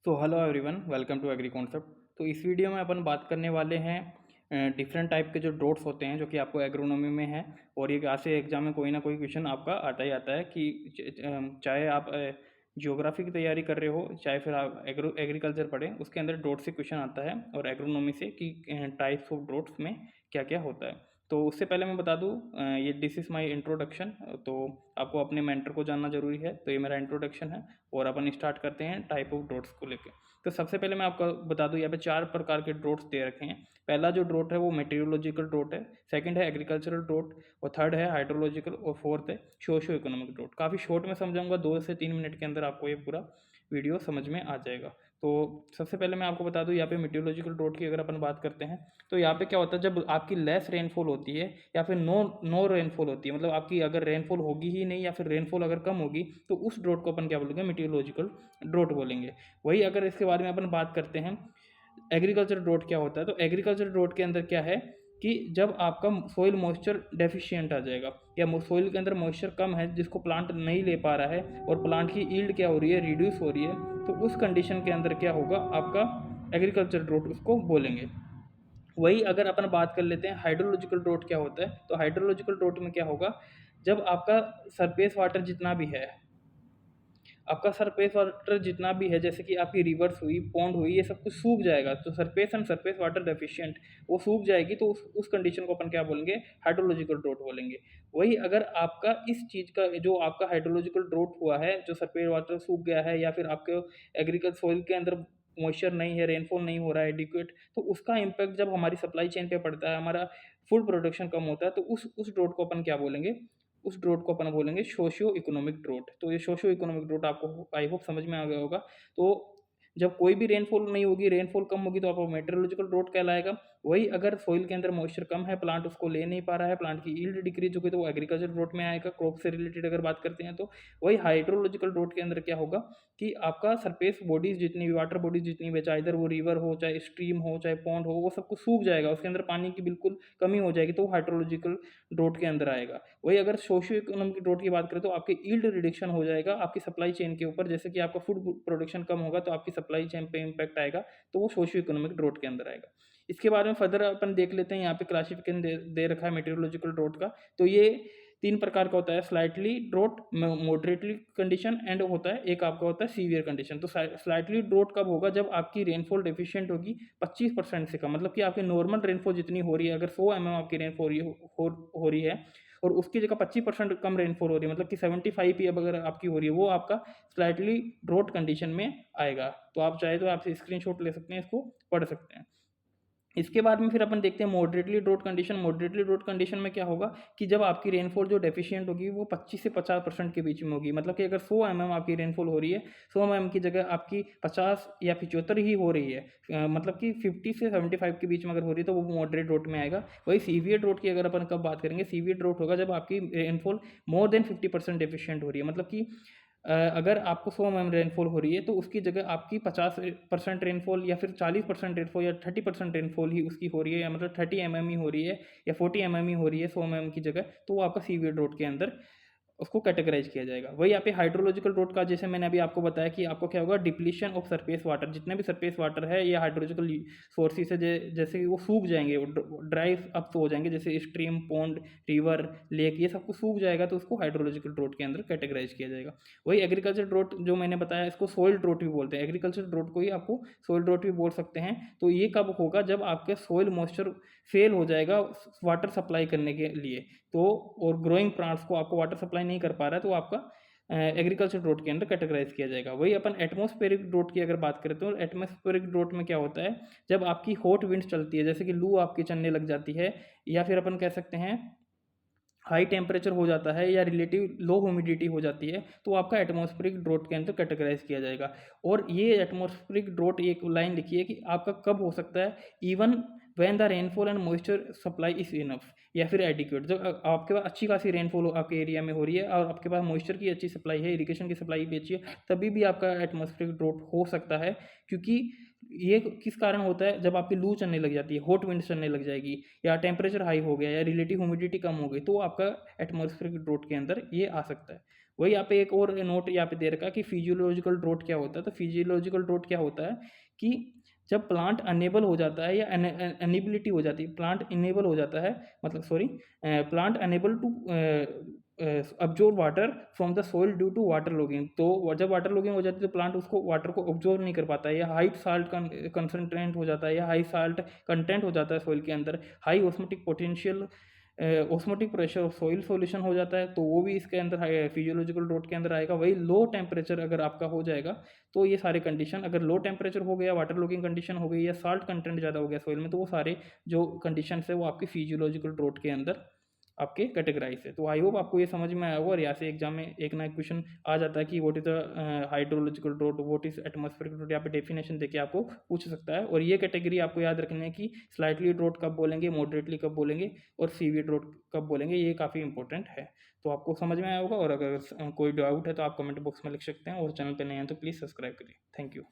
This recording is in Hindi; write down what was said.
तो hello everyone, welcome to agri concept. तो इस वीडियो में अपन बात करने वाले हैं डिफरेंट टाइप के जो ड्रोट्स होते हैं जो कि आपको एग्रोनॉमी में है। और ये आज से एग्जाम में कोई ना कोई क्वेश्चन आपका आता ही आता है कि चाहे आप जियोग्राफी की तैयारी कर रहे हो, चाहे फिर आप एग्रीकल्चर पढ़ें, उसके अंदर ड्रोट से क्वेश्चन आता है और एग्रोनॉमी से कि टाइप्स ऑफ ड्रोट्स में क्या क्या होता है। तो उससे पहले मैं बता दूं, ये दिस इज़ माय इंट्रोडक्शन। तो आपको अपने मेंटर को जानना जरूरी है, तो ये मेरा इंट्रोडक्शन है और अपन स्टार्ट करते हैं टाइप ऑफ ड्रोट्स को लेके। तो सबसे पहले मैं आपको बता दूं, यहाँ पे 4 प्रकार के ड्रोट्स दे रखे हैं। पहला जो ड्रोट है वो मेटीरियोलॉजिकल ड्रोट है, सेकंड है एग्रीकल्चरल ड्रोट, और थर्ड है हाइड्रोलॉजिकल, और फोर्थ है सोशियो इकोनॉमिक ड्रोट। काफ़ी शॉर्ट में समझाऊंगा, 2 से 3 मिनट के अंदर आपको ये पूरा वीडियो समझ में आ जाएगा। तो सबसे पहले मैं आपको बता दूं, यहाँ पे मेटीरियोलॉजिकल ड्रोट की अगर अपन बात करते हैं तो यहाँ पे क्या होता है, जब आपकी लेस रेनफॉल होती है या फिर नो नो रेनफॉल होती है, मतलब आपकी अगर रेनफॉल होगी ही नहीं या फिर रेनफॉल अगर कम होगी, तो उस ड्रोट को अपन क्या बोलेंगे, मेटीरियोलॉजिकल ड्रोट बोलेंगे। वही अगर इसके बारे में अपन बात करते हैं एग्रीकल्चर ड्रोट क्या होता है, तो एग्रीकल्चर ड्रोट के अंदर क्या है कि जब आपका सोइल मॉइस्चर डेफिशिएंट आ जाएगा या सोइल के अंदर मॉइस्चर कम है जिसको प्लांट नहीं ले पा रहा है और प्लांट की ईल्ड क्या हो रही है, रिड्यूस हो रही है, तो उस कंडीशन के अंदर क्या होगा, आपका एग्रीकल्चर ड्रोट उसको बोलेंगे। वही अगर अपन बात कर लेते हैं हाइड्रोलॉजिकल ड्रोट क्या होता है, तो हाइड्रोलॉजिकल ड्रोट में क्या होगा, जब आपका सरफेस वाटर जितना भी है, आपका सरफेस वाटर जितना भी है, जैसे कि आपकी रिवर्स हुई, पॉन्ड हुई, ये सब कुछ सूख जाएगा, तो surface and surface water deficient वो सूख जाएगी, तो उस कंडीशन को अपन क्या बोलेंगे, हाइड्रोलॉजिकल ड्रोट बोलेंगे। वही अगर आपका इस चीज़ का जो आपका हाइड्रोलॉजिकल ड्रोट हुआ है, जो सरफेस वाटर सूख गया है या फिर आपके एग्रीकल्चर सॉइल के अंदर मॉइस्चर नहीं है, रेनफॉल नहीं हो रहा है एडिक्वेट, तो उसका इम्पैक्ट जब हमारी सप्लाई चेन पे पड़ता है, हमारा फूड प्रोडक्शन कम होता है, तो उस ड्रोट को अपन क्या बोलेंगे, उस ड्रोट को अपन बोलेंगे सोशियो इकोनॉमिक ड्रोट। तो ये सोशियो इकोनॉमिक ड्रोट आपको आई होप समझ में आ गया होगा। तो जब कोई भी रेनफॉल नहीं होगी, रेनफॉल कम होगी, तो आपको मेट्रोलॉजिकल ड्रोट कहलाएगा। वही अगर सोइल के अंदर मॉइस्चर कम है, प्लांट उसको ले नहीं पा रहा है, प्लांट की ईल्ड डिक्रीज होगी, तो वो एग्रीकल्चर ड्रोट में आएगा। क्रॉप से रिलेटेड अगर बात करते हैं तो वही हाइड्रोलॉजिकल ड्रोट के अंदर क्या होगा कि आपका सरफेस बॉडीज जितनी भी, वाटर बॉडीज जितनी भी, चाहे इधर वो रिवर हो, चाहे स्ट्रीम हो, चाहे पॉन्ड हो, वो सब कुछ सूख जाएगा, उसके अंदर पानी की बिल्कुल कमी हो जाएगी, तो वो हाइड्रोलॉजिकल ड्रोट के अंदर आएगा। वही अगर सोशियो इकोनॉमिक ड्रोट की बात करें तो आपकी ईल्ड रिडक्शन हो जाएगा आपकी सप्लाई चेन के ऊपर, जैसे कि आपका फूड प्रोडक्शन कम होगा तो आपकी सप्लाई चेन पे इम्पैक्ट आएगा, तो वो सोशियो इकोनॉमिक ड्रोट के अंदर आएगा। इसके बारे में फर्दर अपन देख लेते हैं, यहाँ पे क्लासिफिकेशन दे रखा है मेटीरियोलॉजिकल ड्रोट का। तो ये 3 प्रकार का होता है, slightly draught, moderately condition and होता है एक आपका होता है सीवियर कंडीशन। तो स्लाइटली ड्रोट कब होगा, जब आपकी रेनफॉल डेफिशिएंट होगी 25% से कम, मतलब कि आपकी नॉर्मल रेनफॉल जितनी हो रही है, अगर 100 mm आपकी रेनफॉल हो रही है और उसकी जगह 25% कम रेनफॉल हो रही है, मतलब कि 75 pm अगर आपकी हो रही है, वो आपका स्लाइटली ड्रोट कंडीशन में आएगा। तो आप चाहे तो आप स्क्रीनशॉट ले सकते हैं, इसको पढ़ सकते हैं। इसके बाद में फिर अपन देखते हैं moderately draught condition. Moderately draught condition में क्या होगा कि जब आपकी रेनफॉल जो डेफिशिएंट होगी वो 25 से 50% के बीच में होगी, मतलब कि अगर 100 mm आपकी रेनफॉल हो रही है, 100 mm की जगह आपकी 50 या 75 ही हो रही है, मतलब कि 50 से 75 के बीच में अगर हो रही है, तो वो मॉडरेट ड्रोट में आएगा। वही सीवियर ड्रोट की अगर अपन कब बात करेंगे, सीवियर ड्रोट होगा जब आपकी रेनफॉल मोर देन 50% डेफिशिएंट हो रही है, मतलब कि अगर आपको 100 mm रेनफॉल हो रही है तो उसकी जगह आपकी 50% रेनफॉल या फिर 40% रेनफॉल या 30% रेनफॉल ही उसकी हो रही है, या मतलब 30 mm ही हो रही है या 40 mm ही हो रही है 100 mm की जगह, तो वो आपका सीवियर ड्रोट के अंदर उसको कैटेगराइज किया जाएगा। वही यहाँ पे हाइड्रोलॉजिकल ड्रोट का, जैसे मैंने अभी आपको बताया कि आपको क्या होगा, डिप्लीशन ऑफ सरफेस वाटर, जितने भी सरफेस वाटर है या हाइड्रोलॉजिकल सोर्सेज है, जैसे कि वो सूख जाएंगे, वो ड्राई अप तो हो जाएंगे, जैसे स्ट्रीम, पॉन्ड, रिवर, लेक, ये सब कुछ सूख जाएगा, तो उसको हाइड्रोलॉजिकल ड्रोट के अंदर कैटेगराइज किया जाएगा। वही एग्रीकल्चर ड्रोट जो मैंने बताया, इसको सोइल ड्रोट भी बोलते हैं, एग्रीकल्चर ड्रोट को ही आपको सोइल ड्रोट भी बोल सकते हैं। तो ये कब होगा, जब आपके सोइल मॉइस्चर फेल हो जाएगा वाटर सप्लाई करने के लिए, तो और ग्रोइंग प्लांट्स को आपको वाटर सप्लाई नहीं कर पा रहा है, तो आपका एग्रीकल्चर ड्रोट के अंदर कैटेगराइज किया जाएगा। वही अपन एटमॉस्फेरिक ड्रोट की अगर बात करें तो एटमॉस्फेरिक ड्रोट में क्या होता है, जब आपकी हॉट विंड्स चलती है, जैसे कि लू आपकी चलने लग जाती है, या फिर अपन कह सकते हैं हाई टेम्परेचर हो जाता है या रिलेटिव लो ह्यूमिडिटी हो जाती है, तो आपका एटमॉस्फेरिक ड्रोट के अंदर कैटेगराइज किया जाएगा। और ये एटमॉस्फेरिक ड्रोट, एक लाइन लिखिए कि आपका कब हो सकता है, even when the rainfall and moisture supply is enough, या फिर एडिक्वेट, जब आपके पास अच्छी खासी रेनफॉल आपके एरिया में हो रही है और आपके पास मॉइस्चर की अच्छी सप्लाई है, इरिगेशन की सप्लाई भी अच्छी है, तभी भी आपका एटमॉस्फेरिक ड्रोट हो सकता है। क्योंकि ये किस कारण होता है, जब आपकी लू चलने लग जाती है, हॉट विंड चलने लग जाएगी, या टेम्परेचर हाई हो गया, या रिलेटिव ह्यूमिडिटी कम हो गई, तो आपका एटमॉस्फेरिक ड्रोट के अंदर ये आ सकता है। वही यहाँ पे एक और नोट यहाँ पे दे रखा है कि फिजियोलॉजिकल ड्रोट क्या होता है। तो फिजियोलॉजिकल ड्रोट क्या होता है कि जब प्लांट अनेबल हो जाता है या अनेबिलिटी हो जाती है, प्लांट इनेबल हो जाता है, मतलब sorry, plant unable to absorb water from the soil due to water logging. तो जब वाटर लॉगिंग हो जाती है तो प्लांट उसको वाटर को ऑब्जॉर्व नहीं कर पाता है, या हाई साल्ट कंसनट्रेंट हो जाता है, या हाई साल्ट कंटेंट हो जाता है सॉइल के अंदर, high osmotic potential, osmotic pressure of soil solution हो जाता है, तो वो भी इसके अंदर फिजियोलॉजिकल ड्रॉट के अंदर आएगा। वही लो टेम्परेचर अगर आपका हो जाएगा तो ये सारे कंडीशन, अगर लो टेम्परेचर हो गया, वाटर लॉगिंग कंडीशन हो गई, या साल्ट कंटेंट ज़्यादा हो गया सॉइल में, तो वो सारे जो कंडीशन है वो आपकी फिजियोलॉजिकल ड्रॉट के अंदर आपके कैटेगराइज है। तो आई होप आपको ये समझ में आया होगा। और यहाँ से एग्जाम में एक ना एक क्वेश्चन आ जाता है कि what is the hydrological drought, what is atmospheric drought, यहाँ पे डेफिनेशन देके आपको पूछ सकता है। और ये कैटेगरी आपको याद रखनी है कि स्लाइटली ड्रॉट कब बोलेंगे, मॉडरेटली कब बोलेंगे, और सीवी ड्रॉट कब बोलेंगे, ये काफ़ी इंपॉर्टेंट है। तो आपको समझ में आया होगा। और अगर कोई डाउट है तो आप कमेंट बॉक्स में लिख सकते हैं, और चैनल पर नए हैं तो प्लीज़ सब्सक्राइब करिए। Thank you.